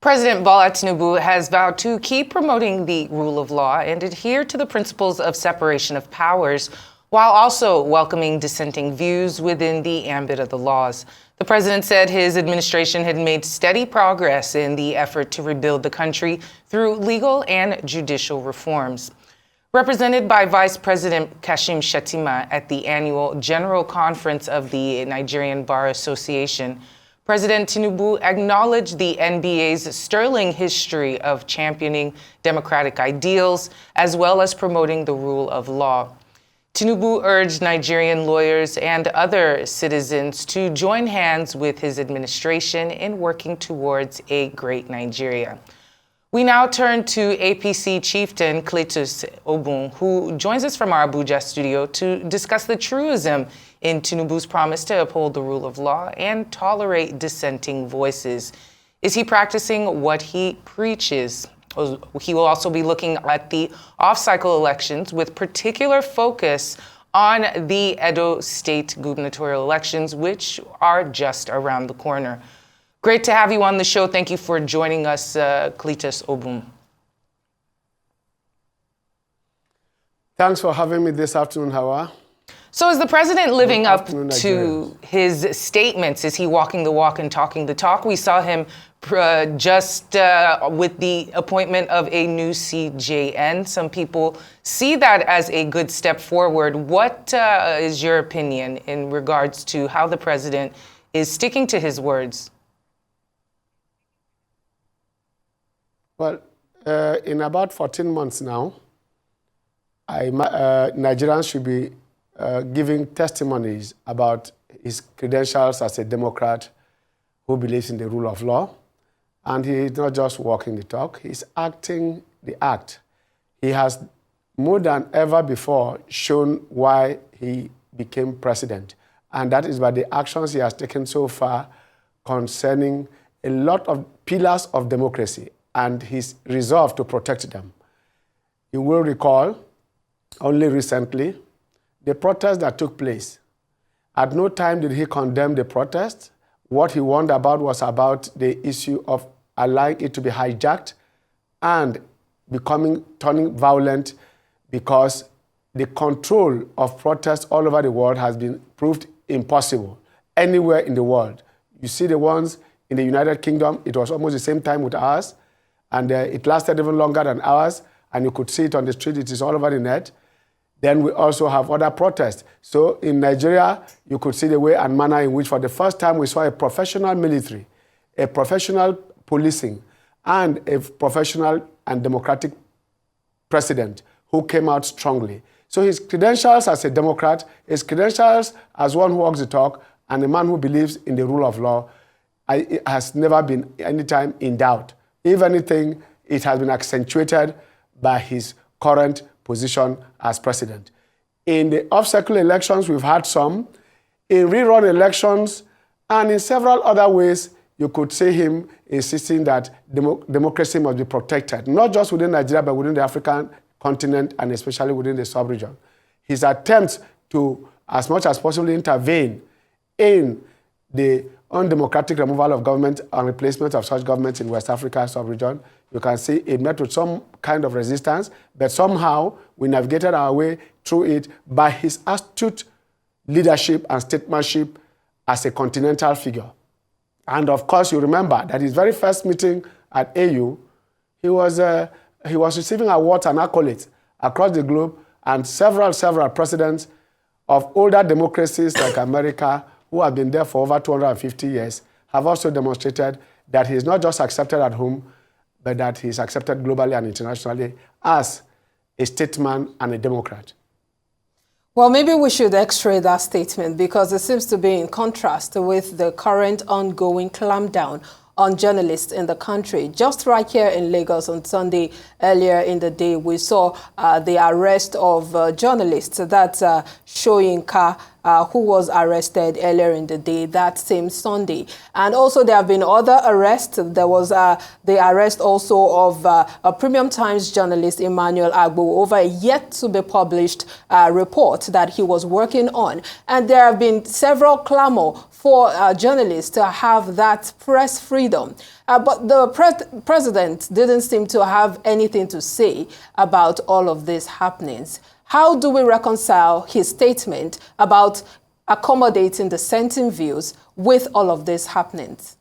President Bola Tinubu has vowed to keep promoting the rule of law and adhere to the principles of separation of powers, while also welcoming dissenting views within the ambit of the laws. The president said his administration had made steady progress in the effort to rebuild the country through legal and judicial reforms. Represented by Vice President Kashim Shettima at the annual General Conference of the Nigerian Bar Association, President Tinubu acknowledged the NBA's sterling history of championing democratic ideals as well as promoting the rule of law. Tinubu urged Nigerian lawyers and other citizens to join hands with his administration in working towards a great Nigeria. We now turn to APC chieftain Cletus Obun, who joins us from our Abuja studio to discuss the truism in Tinubu's promise to uphold the rule of law and tolerate dissenting voices. Is he practicing what he preaches? He will also be looking at the off-cycle elections with particular focus on the Edo State gubernatorial elections, which are just around the corner. Great to have you on the show. Thank you for joining us, Cletus Obun. Thanks for having me this afternoon, Hawa. So is the president living up to his statements? Is he walking the walk and talking the talk? We saw him just with the appointment of a new CJN. Some people see that as a good step forward. What is your opinion in regards to how the president is sticking to his words? Well, in about 14 months now, Nigerians should be giving testimonies about his credentials as a Democrat who believes in the rule of law. And he is not just walking the talk, he's acting the act. He has more than ever before shown why he became president. And that is by the actions he has taken so far concerning a lot of pillars of democracy and his resolve to protect them. You will recall, only recently, the protest that took place. At no time did he condemn the protest. What he warned about was about the issue of allowing it to be hijacked and turning violent, because the control of protests all over the world has been proved impossible anywhere in the world. You see the ones in the United Kingdom, it was almost the same time with ours, and it lasted even longer than ours, and you could see it on the street, it is all over the net. Then we also have other protests. So in Nigeria, you could see the way and manner in which for the first time we saw a professional military, a professional policing, and a professional and democratic president who came out strongly. So his credentials as a Democrat, his credentials as one who walks the talk, and a man who believes in the rule of law, it has never been any time in doubt. If anything, it has been accentuated by his current position as president. In the off-cycle elections, we've had some. In rerun elections, and in several other ways, you could see him insisting that democracy must be protected, not just within Nigeria, but within the African continent, and especially within the sub-region. His attempts to, as much as possible, intervene in the undemocratic removal of government and replacement of such governments in West Africa sub-region, you can see it met with some kind of resistance, but somehow we navigated our way through it by his astute leadership and statesmanship as a continental figure. And of course, you remember that his very first meeting at AU, he was receiving awards and accolades across the globe, and several presidents of older democracies like America, who have been there for over 250 years, have also demonstrated that he is not just accepted at home, but that he is accepted globally and internationally as a statesman and a Democrat. Well, maybe we should x-ray that statement, because it seems to be in contrast with the current ongoing clampdown on journalists in the country. Just right here in Lagos on Sunday, earlier in the day, we saw the arrest of journalists. That's Soyinka who was arrested earlier in the day, that same Sunday. And also there have been other arrests. There was the arrest also of a Premium Times journalist, Emmanuel Agbo, over a yet-to-be-published report that he was working on. And there have been several clamor for journalists to have that press freedom. But the president didn't seem to have anything to say about all of these happenings. How do we reconcile his statement about accommodating dissenting views with all of these happenings?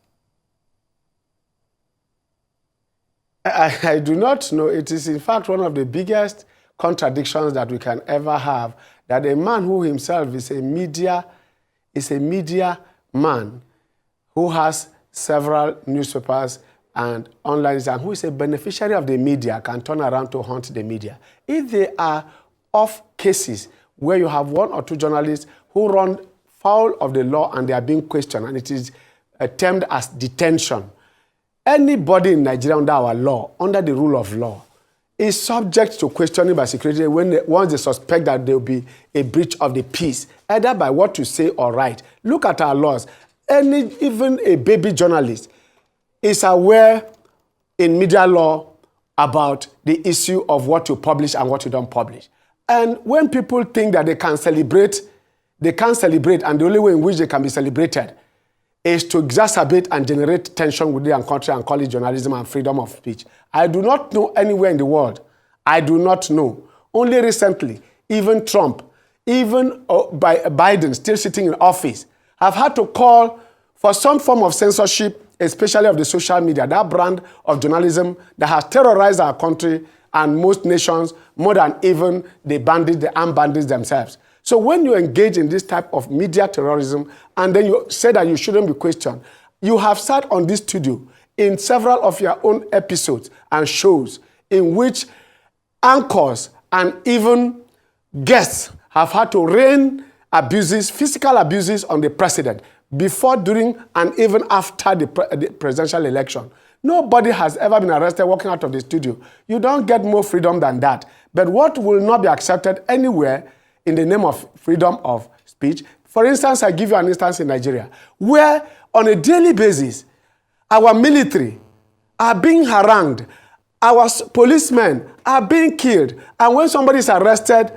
I do not know. It is, in fact, one of the biggest contradictions that we can ever have, that a man who himself is a media man who has several newspapers and online, and who is a beneficiary of the media, can turn around to haunt the media. If they are off cases where you have one or two journalists who run foul of the law and they are being questioned, and it is termed as detention, anybody in Nigeria under our law, under the rule of law, is subject to questioning by security once they suspect that there will be a breach of the peace, either by what you say or write. Look at our laws. Even a baby journalist is aware in media law about the issue of what you publish and what you don't publish. And when people think that they can't celebrate, and the only way in which they can be celebrated is to exacerbate and generate tension within our country and call it journalism and freedom of speech. I do not know anywhere in the world. I do not know. Only recently, even Trump, even Biden, still sitting in office, have had to call for some form of censorship, especially of the social media, that brand of journalism that has terrorized our country and most nations more than even the armed bandits themselves. So when you engage in this type of media terrorism and then you say that you shouldn't be questioned, you have sat on this studio in several of your own episodes and shows in which anchors and even guests have had to rain abuses, physical abuses on the president before, during, and even after the presidential election. Nobody has ever been arrested walking out of the studio. You don't get more freedom than that. But what will not be accepted anywhere in the name of freedom of speech? For instance, I give you an instance in Nigeria, where on a daily basis, our military are being harangued, our policemen are being killed, and when somebody is arrested,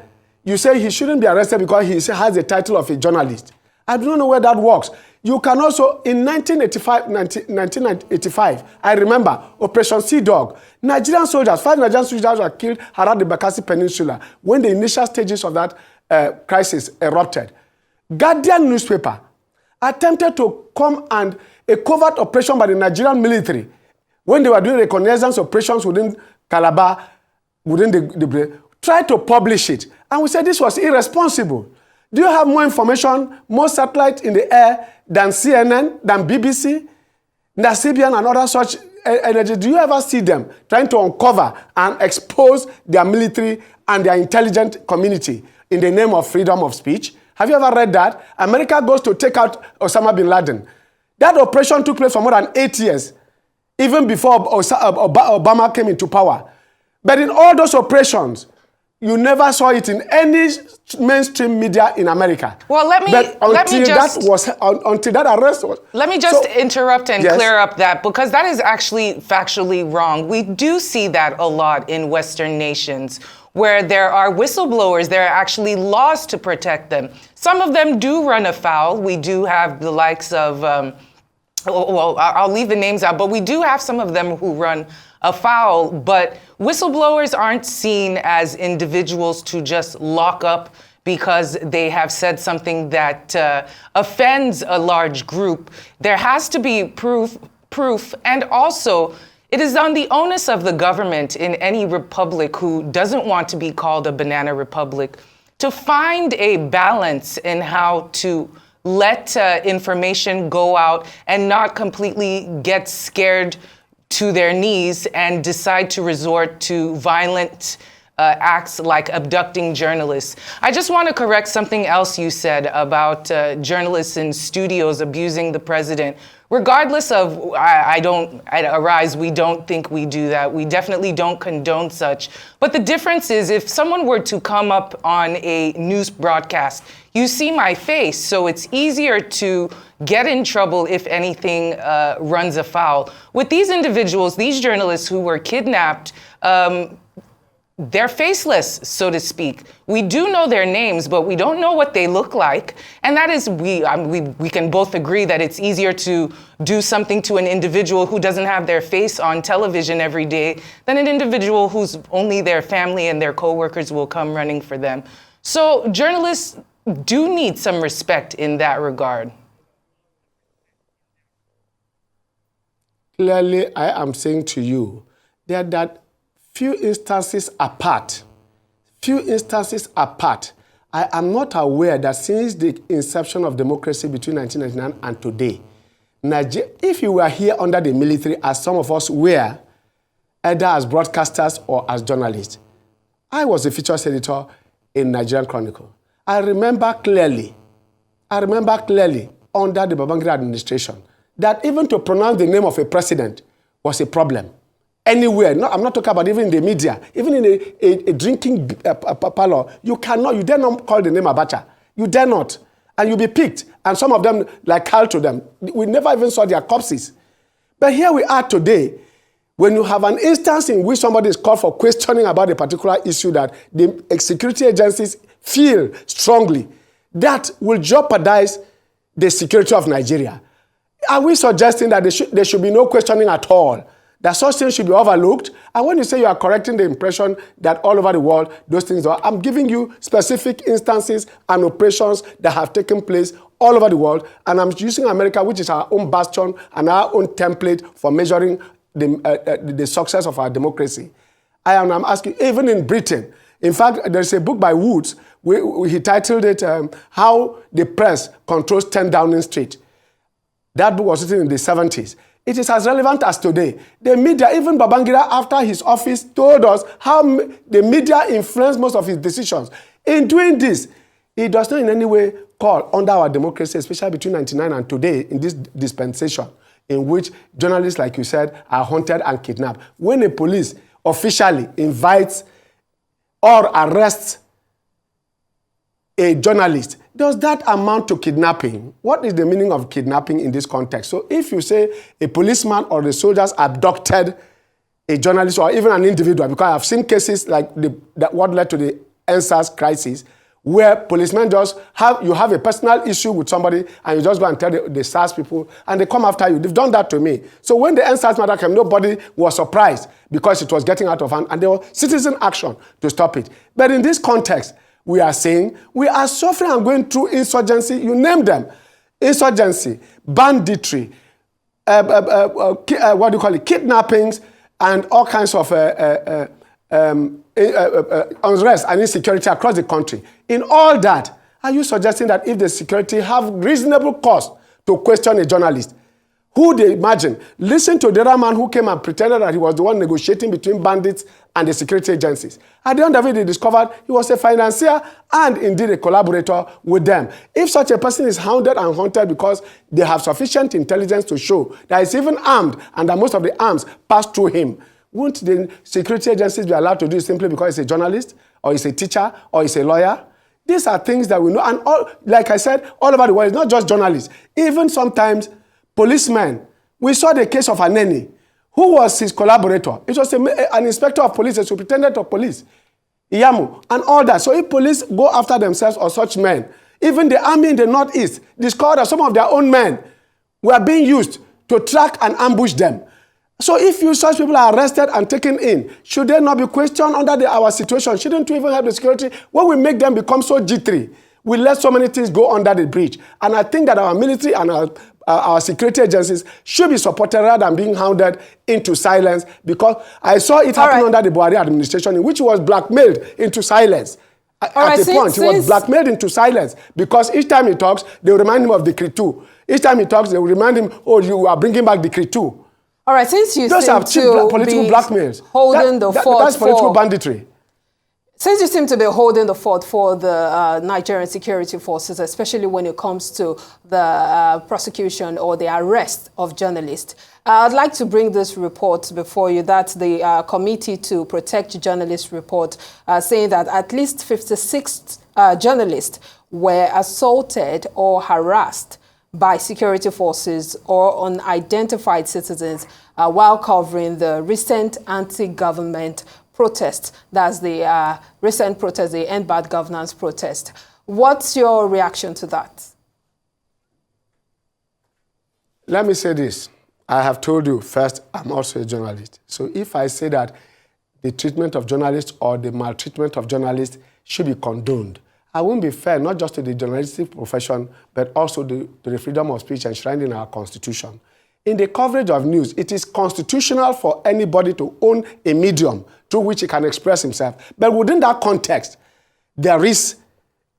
you say he shouldn't be arrested because he has the title of a journalist. I don't know where that works. You can also, in 1985, I remember Operation Sea Dog. Nigerian soldiers, 5 Nigerian soldiers were killed around the Bakassi Peninsula when the initial stages of that crisis erupted. Guardian newspaper attempted to come and a covert operation by the Nigerian military when they were doing reconnaissance operations within Calabar, within the tried to publish it. And we said this was irresponsible. Do you have more information, more satellite in the air than CNN, than BBC, than CBN and other such energy? Do you ever see them trying to uncover and expose their military and their intelligent community in the name of freedom of speech? Have you ever read that? America goes to take out Osama bin Laden. That operation took place for more than 8 years, even before Obama came into power. But in all those operations, you never saw it in any mainstream media in America. Well, until that arrest was... Let me just interrupt and clear up that, because that is actually factually wrong. We do see that a lot in Western nations, where there are whistleblowers. There are actually laws to protect them. Some of them do run afoul. We do have the likes of... well, I'll leave the names out, but we do have some of them who run afoul, but whistleblowers aren't seen as individuals to just lock up because they have said something that offends a large group. There has to be proof, and also it is on the onus of the government in any republic who doesn't want to be called a banana republic to find a balance in how to let information go out and not completely get scared to their knees and decide to resort to violent acts like abducting journalists. I just want to correct something else you said about journalists in studios abusing the president. Regardless of, at Arise, we don't think we do that. We definitely don't condone such. But the difference is if someone were to come up on a news broadcast, you see my face, so it's easier to get in trouble if anything runs afoul. With these individuals, these journalists who were kidnapped, they're faceless, so to speak. We do know their names, but we don't know what they look like. And that is, we can both agree that it's easier to do something to an individual who doesn't have their face on television every day than an individual whose only their family and their coworkers will come running for them. So journalists do need some respect in that regard. Clearly, I am saying to you that few instances apart, I am not aware that since the inception of democracy between 1999 and today, if you were here under the military, as some of us were, either as broadcasters or as journalists, I was a features editor in Nigerian Chronicle. I remember clearly under the Babangida administration that even to pronounce the name of a president was a problem. Anywhere, I'm not talking about even in the media, even in a drinking parlor, you dare not call the name Abacha. You dare not. And you'll be picked. And some of them, like Carl to them, we never even saw their corpses. But here we are today, when you have an instance in which somebody is called for questioning about a particular issue that the security agencies feel strongly, that will jeopardize the security of Nigeria. Are we suggesting that there should be no questioning at all? That such things should be overlooked? And when you say you are correcting the impression that all over the world, those things are, I'm giving you specific instances and operations that have taken place all over the world, and I'm using America, which is our own bastion and our own template for measuring the success of our democracy. I'm asking, even in Britain, in fact, there's a book by Woods, he titled it, How the Press Controls 10 Downing Street. That book was written in the 70s. It is as relevant as today. The media, even Babangida, after his office, told us how the media influenced most of his decisions. In doing this, it does not in any way call under our democracy, especially between 1999 and today, in this dispensation, in which journalists, like you said, are hunted and kidnapped. When a police officially invites or arrests a journalist, does that amount to kidnapping? What is the meaning of kidnapping in this context? So if you say a policeman or the soldiers abducted a journalist or even an individual, because I've seen cases like what led to the NSAS crisis, where policemen you have a personal issue with somebody and you just go and tell the SARS people and they come after you. They've done that to me. So when the NSAS matter came, nobody was surprised because it was getting out of hand and there was citizen action to stop it. But in this context, we are saying we are suffering and going through insurgency. You name them. Insurgency, banditry, kidnappings, and all kinds of unrest and insecurity across the country. In all that, are you suggesting that if the security have reasonable cause to question a journalist, who they imagine? Listen to the other man who came and pretended that he was the one negotiating between bandits and the security agencies. At the end of it, they discovered he was a financier and indeed a collaborator with them. If such a person is hounded and hunted because they have sufficient intelligence to show that he's even armed and that most of the arms pass through him, won't the security agencies be allowed to do it simply because he's a journalist or he's a teacher or he's a lawyer? These are things that we know. And like I said, all over the world, it's not just journalists. Even sometimes policemen. We saw the case of Aneni. Who was his collaborator? It was an inspector of police, a superintendent of police, Iyamu, and all that. So if police go after themselves or such men, even the army in the northeast discovered that some of their own men were being used to track and ambush them. So if such people are arrested and taken in, should they not be questioned under our situation? Shouldn't we even have the security? When we make them become so G3, we let so many things go under the bridge. And I think that our military and our security agencies should be supported rather than being hounded into silence, because I saw it happen under the Buhari administration, in which he was blackmailed into silence. At the point, he was blackmailed into silence because each time he talks, they will remind him of Decree 2. Each time he talks, they will remind him, oh, you are bringing back Decree 2. All right, since you those seem are cheap political blackmails. Holding the fort that's political banditry. Since you seem to be holding the fort for the Nigerian security forces, especially when it comes to the prosecution or the arrest of journalists, I'd like to bring this report before you. That's the Committee to Protect Journalists report, saying that at least 56 journalists were assaulted or harassed by security forces or unidentified citizens while covering the recent anti-government protest. That's the recent protest, the End Bad Governance protest. What's your reaction to that? Let me say this. I have told you, first, I'm also a journalist. So if I say that the treatment of journalists or the maltreatment of journalists should be condoned, I won't be fair not just to the journalistic profession, but also to the freedom of speech enshrined in our Constitution. In the coverage of news, it is constitutional for anybody to own a medium through which he can express himself. But within that context, there is,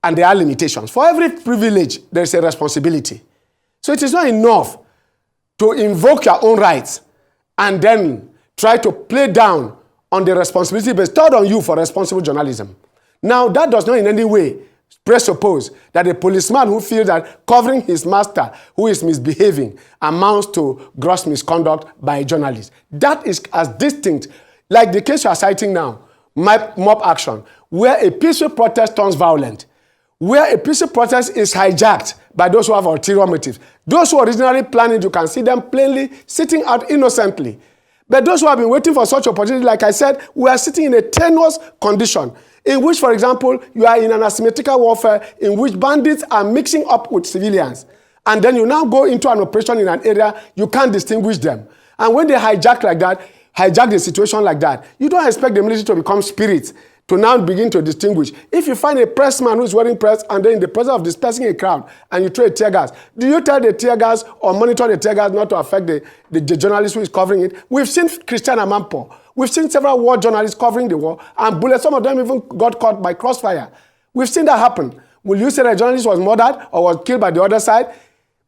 and there are limitations. For every privilege, there is a responsibility. So it is not enough to invoke your own rights and then try to play down on the responsibility bestowed on you for responsible journalism. Now, that does not in any way presuppose that a policeman who feels that covering his master who is misbehaving amounts to gross misconduct by a journalist. That is as distinct, like the case you are citing now, mob action, where a peaceful protest turns violent, where a peaceful protest is hijacked by those who have ulterior motives. Those who originally planned it, you can see them plainly sitting out innocently. But those who have been waiting for such opportunity, like I said, we are sitting in a tenuous condition in which, for example, you are in an asymmetrical warfare in which bandits are mixing up with civilians. And then you now go into an operation in an area, you can't distinguish them. And when they hijack like that, hijack the situation like that, you don't expect the military to become spirits to now begin to distinguish. If you find a pressman who is wearing press and then in the presence of dispersing a crowd and you throw a tear gas, do you tell the tear gas or monitor the tear gas not to affect the journalist who is covering it? We've seen Christian Amampo. We've seen several war journalists covering the war and bullets. Some of them even got caught by crossfire. We've seen that happen. Will you say that a journalist was murdered or was killed by the other side?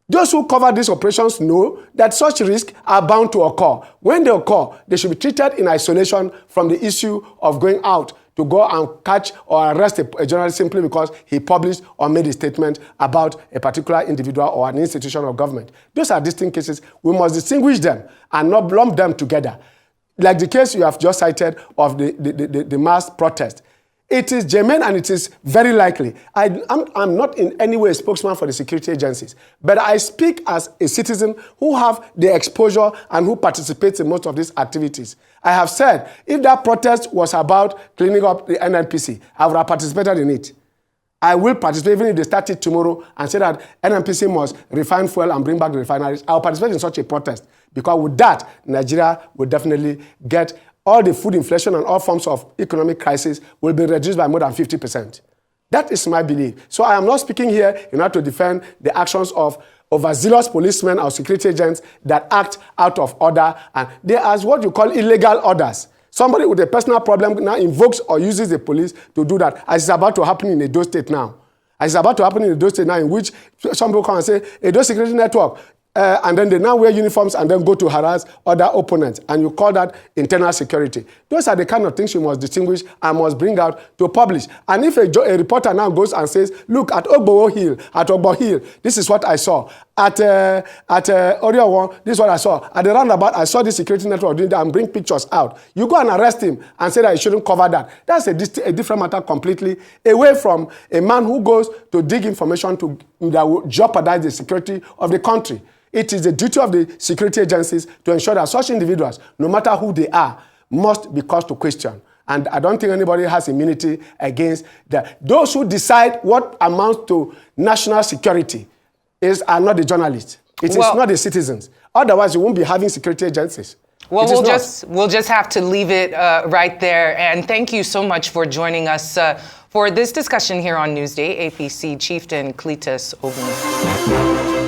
Those who cover these operations know that such risks are bound to occur. When they occur, they should be treated in isolation from the issue of going out to go and catch or arrest a journalist simply because he published or made a statement about a particular individual or an institution of government. Those are distinct cases. We must distinguish them and not lump them together. Like the case you have just cited of the mass protest. It is germane and it is very likely. I'm not in any way a spokesman for the security agencies, but I speak as a citizen who have the exposure and who participates in most of these activities. I have said, if that protest was about cleaning up the NNPC, I would have participated in it. I will participate even if they start it tomorrow and say that NNPC must refine fuel and bring back the refineries. I will participate in such a protest because with that, Nigeria will definitely get all the food inflation and all forms of economic crisis will be reduced by more than 50%. That is my belief. So I am not speaking here in order to defend the actions of overzealous policemen or security agents that act out of order. And they are what you call illegal orders. Somebody with a personal problem now invokes or uses the police to do that, as is about to happen in Edo State now. As it's about to happen in Edo State now, in which some people come and say, Edo Security Network, and then they now wear uniforms and then go to harass other opponents. And you call that internal security. Those are the kind of things you must distinguish and must bring out to publish. And if a reporter now goes and says, look, at Ogbo Hill, this is what I saw. At Oriawan, this is what I saw. At the roundabout, I saw the security network doing that and bring pictures out. You go and arrest him and say that he shouldn't cover that. That's a different matter completely, away from a man who goes to dig information that will jeopardize the security of the country. It is the duty of the security agencies to ensure that such individuals, no matter who they are, must be called to question. And I don't think anybody has immunity against that. Those who decide what amounts to national security are not the journalists. It is not the citizens. Otherwise, you won't be having security agencies. Well, we'll just have to leave it right there. And thank you so much for joining us for this discussion here on Newsday, APC Chieftain Cletus Obun.